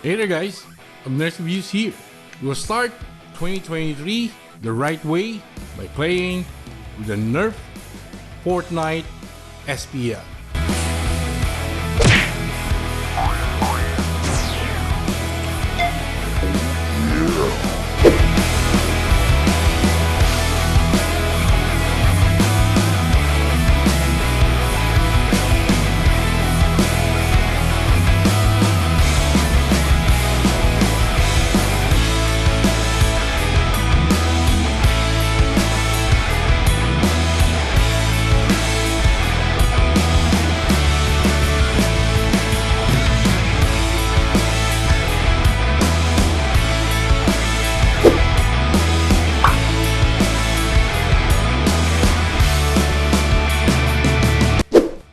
Hey there guys, Abners Reviews here. We'll start 2023 the right way by playing with the NERF Fortnite SPL.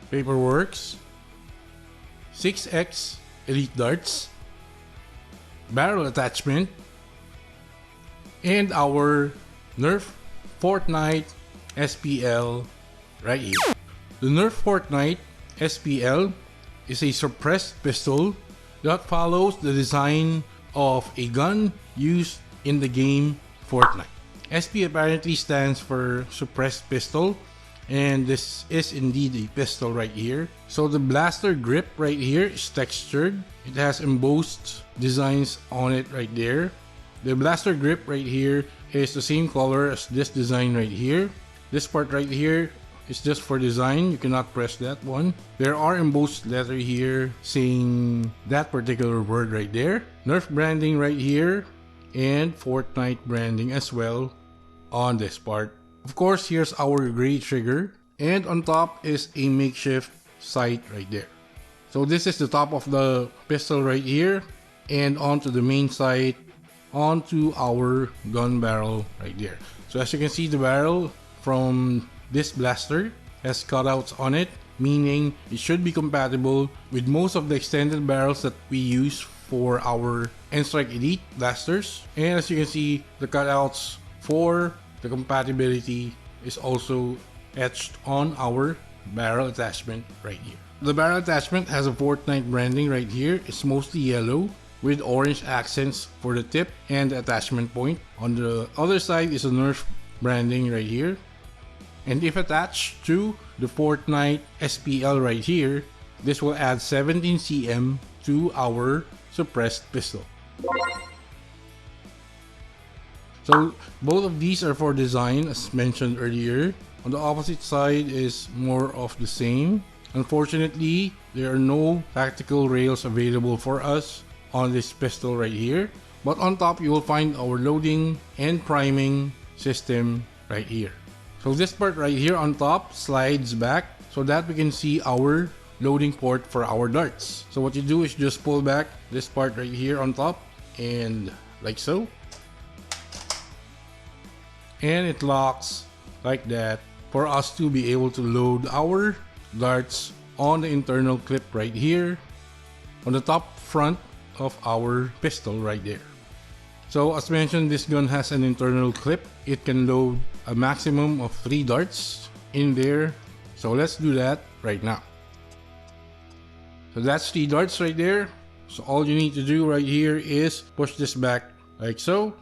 Paperworks, 6x Elite darts, barrel attachment, and our NERF Fortnite SPL right here. The NERF Fortnite SPL is a suppressed pistol that follows the design of a gun used in the game Fortnite. SP apparently stands for suppressed pistol, and this is indeed a pistol right here. So the blaster grip right here is textured. It has embossed designs on it right there. The blaster grip right here is the same color as this design right here. This part right here is just for design. You cannot press that one. There are embossed letter here saying that particular word right there. NERF branding right here, and Fortnite branding as well on this part. Of course, here's our gray trigger, and on top is a makeshift sight right there. So this is the top of the pistol right here, and onto the main sight, onto our gun barrel right there. So as you can see, the barrel from this blaster has cutouts on it, meaning it should be compatible with most of the extended barrels that we use for our N-Strike Elite blasters. And as you can see, the cutouts for the compatibility is also etched on our barrel attachment right here. The barrel attachment has a Fortnite branding right here. It's mostly yellow with orange accents for the tip and the attachment point. On the other side is a NERF branding right here. And if attached to the Fortnite SPL right here, this will add 17 cm to our suppressed pistol. So both of these are for design as mentioned earlier. On the opposite side is more of the same. Unfortunately, there are no tactical rails available for us on this pistol right here. But on top you will find our loading and priming system right here. So this part right here on top slides back so that we can see our loading port for our darts. So what you do is just pull back this part right here on top, and like so. And it locks like that for us to be able to load our darts on the internal clip right here on the top front of our pistol right there. So as mentioned, this gun has an internal clip. It can load a maximum of 3 darts in there. So let's do that right now. So that's 3 darts right there. So all you need to do right here is push this back like so,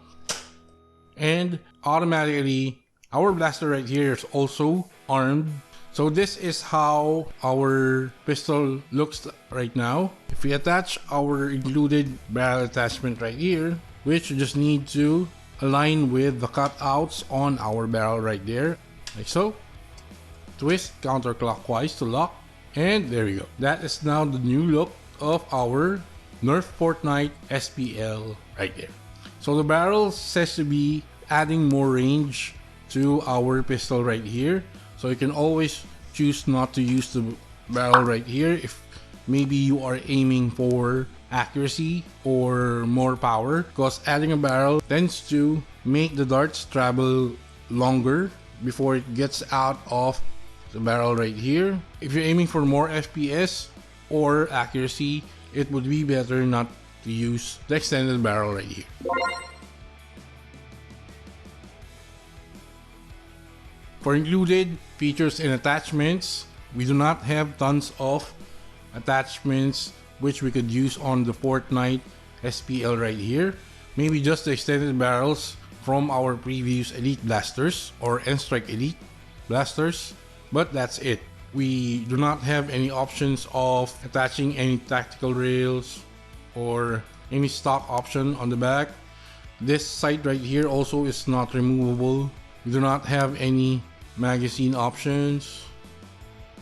and automatically our blaster right here is also armed. So this is how our pistol looks right now. If we attach our included barrel attachment right here, which you just need to align with the cutouts on our barrel right there, like so. Twist counterclockwise to lock, and there we go. That is now the new look of our NERF Fortnite SPL right there. So the barrel says to be adding more range to our pistol right here. So you can always choose not to use the barrel right here if maybe you are aiming for accuracy or more power, because adding a barrel tends to make the darts travel longer before it gets out of the barrel right here. If you're aiming for more FPS or accuracy, it would be better not to use the extended barrel right here. For included features and attachments, we do not have tons of attachments which we could use on the Fortnite SPL right here. Maybe just the extended barrels from our previous Elite blasters or N-Strike Elite blasters, but that's it. We do not have any options of attaching any tactical rails or any stock option on the back. This side right here also is not removable. We do not have any magazine options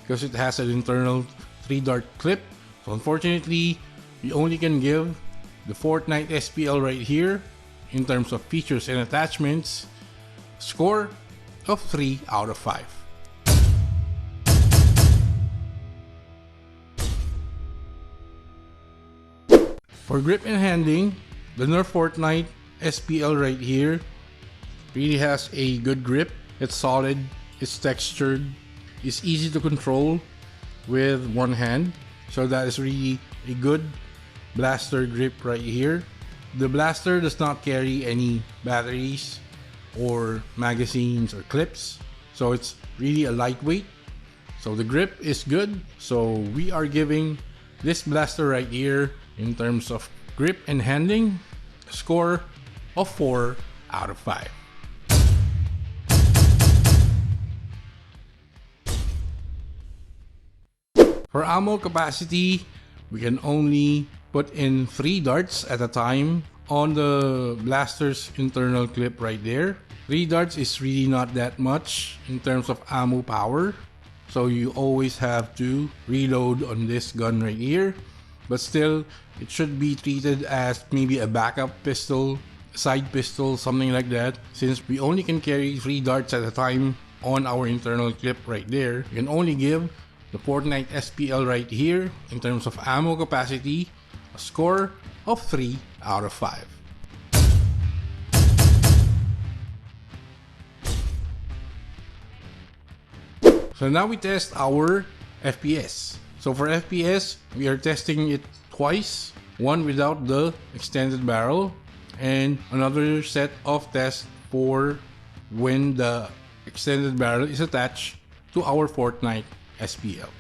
because it has an internal 3-dart clip. So unfortunately, we only can give the Fortnite SPL right here, in terms of features and attachments, score of 3 out of 5. For grip and handling, the NERF Fortnite SPL right here really has a good grip. It's solid, it's textured, it's easy to control with one hand. So that is really a good blaster grip right here. The blaster does not carry any batteries or magazines or clips, so it's really a lightweight. So the grip is good. So we are giving this blaster right here, in terms of grip and handling, a score of 4 out of 5. For ammo capacity, we can only put in 3 darts at a time on the blaster's internal clip right there. 3 darts is really not that much in terms of ammo power, so you always have to reload on this gun right here. But still, it should be treated as maybe a backup pistol, side pistol, something like that. Since we only can carry 3 darts at a time on our internal clip right there, you can only give the Fortnite SPL right here, in terms of ammo capacity, a score of 3 out of 5. So now we test our FPS. So for FPS, we are testing it twice. One without the extended barrel, and another set of tests for when the extended barrel is attached to our Fortnite SPL.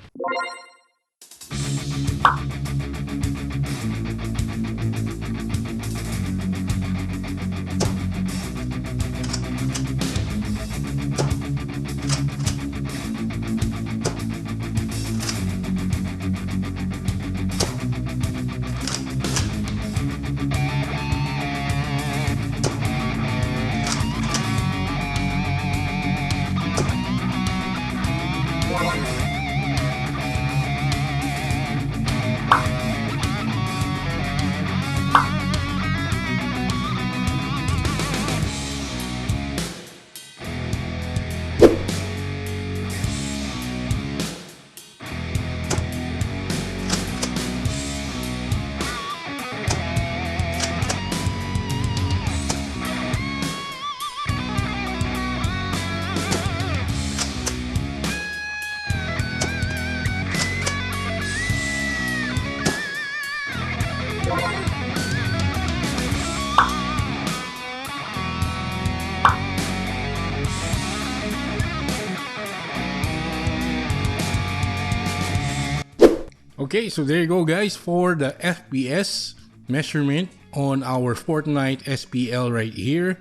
Okay, so there you go guys for the FPS measurement on our Fortnite SPL right here.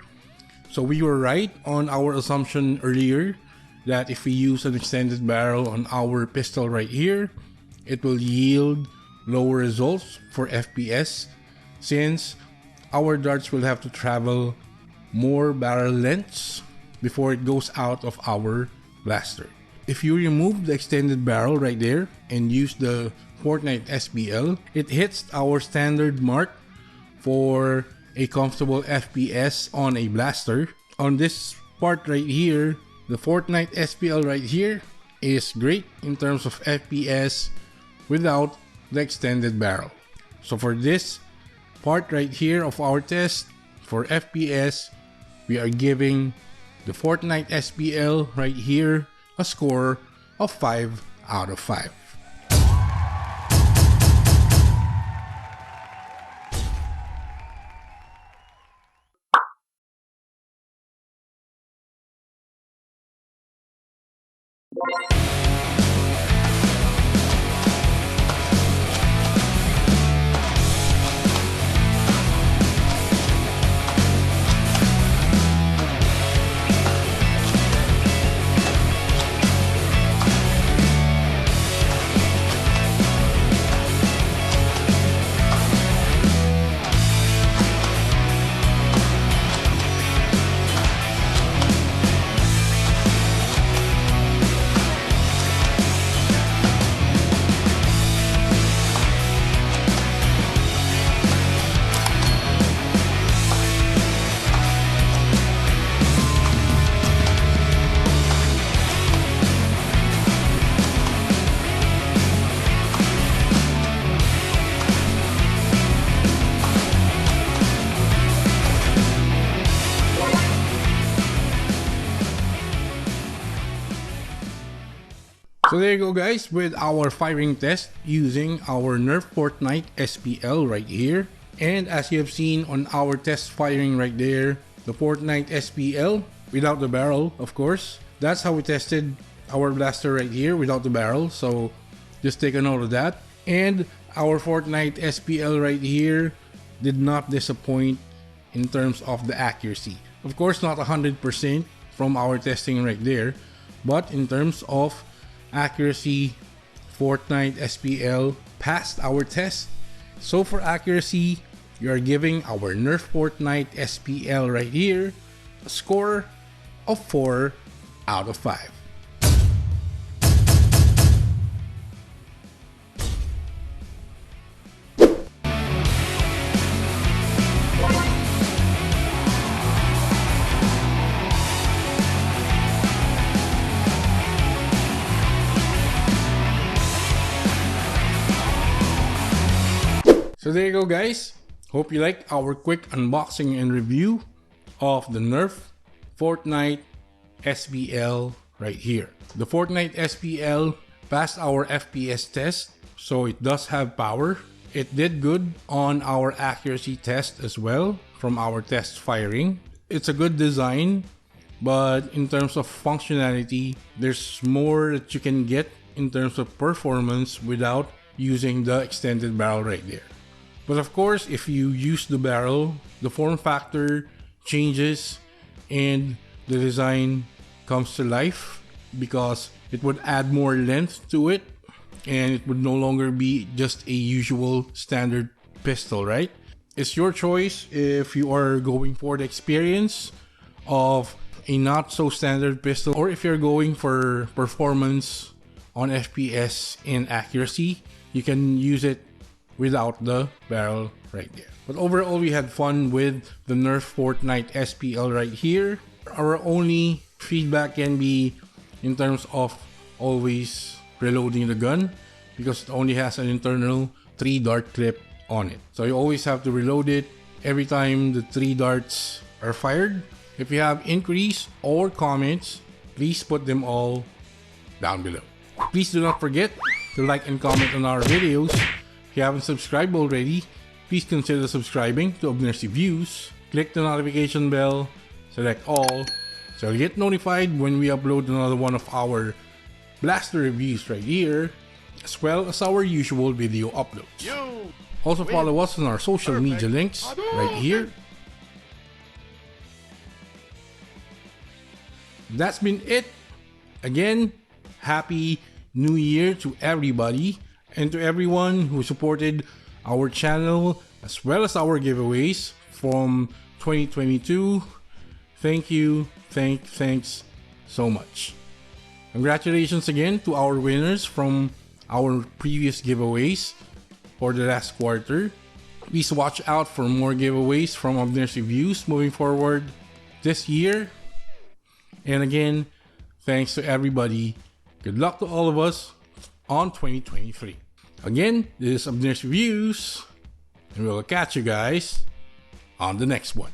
So we were right on our assumption earlier that if we use an extended barrel on our pistol right here, it will yield lower results for FPS, since our darts will have to travel more barrel lengths before it goes out of our blaster. If you remove the extended barrel right there and use the Fortnite SPL, it hits our standard mark for a comfortable FPS on a blaster. On this part right here, the Fortnite SPL right here is great in terms of FPS without the extended barrel. So for this part right here of our test, for FPS, we are giving the Fortnite SPL right here a score of 5 out of 5. So there you go guys, with our firing test using our NERF Fortnite SPL right here. And as you have seen on our test firing right there, the Fortnite SPL without the barrel, of course. That's how we tested our blaster right here without the barrel. So just take a note of that. And our Fortnite SPL right here did not disappoint in terms of the accuracy. Of course, not 100% from our testing right there, but in terms of accuracy, Fortnite SPL passed our test. So for accuracy, we are giving our NERF Fortnite SPL right here a score of 4 out of 5. So there you go guys, hope you liked our quick unboxing and review of the NERF Fortnite SPL right here. The Fortnite SPL passed our FPS test, so it does have power. It did good on our accuracy test as well from our test firing. It's a good design, but in terms of functionality, there's more that you can get in terms of performance without using the extended barrel right there. But of course, if you use the barrel, the form factor changes and the design comes to life because it would add more length to it and it would no longer be just a usual standard pistol, right? It's your choice if you are going for the experience of a not so standard pistol or if you're going for performance on FPS and accuracy, you can use it without the barrel right there. But overall, we had fun with the NERF Fortnite SPL right here. Our only feedback can be in terms of always reloading the gun because it only has an internal 3 dart clip on it. So you always have to reload it every time the 3 darts are fired. If you have inquiries or comments, please put them all down below. Please do not forget to like and comment on our videos. If you haven't subscribed already, please consider subscribing to Abners Reviews. Click the notification bell, select all, so you'll get notified when we upload another one of our blaster reviews right here, as well as our usual video uploads. Also follow us on our social media links right here. That's been it. Again, Happy New Year to everybody. And to everyone who supported our channel as well as our giveaways from 2022, thank you, thanks so much. Congratulations again to our winners from our previous giveaways for the last quarter. Please watch out for more giveaways from Abners Reviews moving forward this year. And again, thanks to everybody. Good luck to all of us on 2023. Again, this is Abners Reviews, and we'll catch you guys on the next one.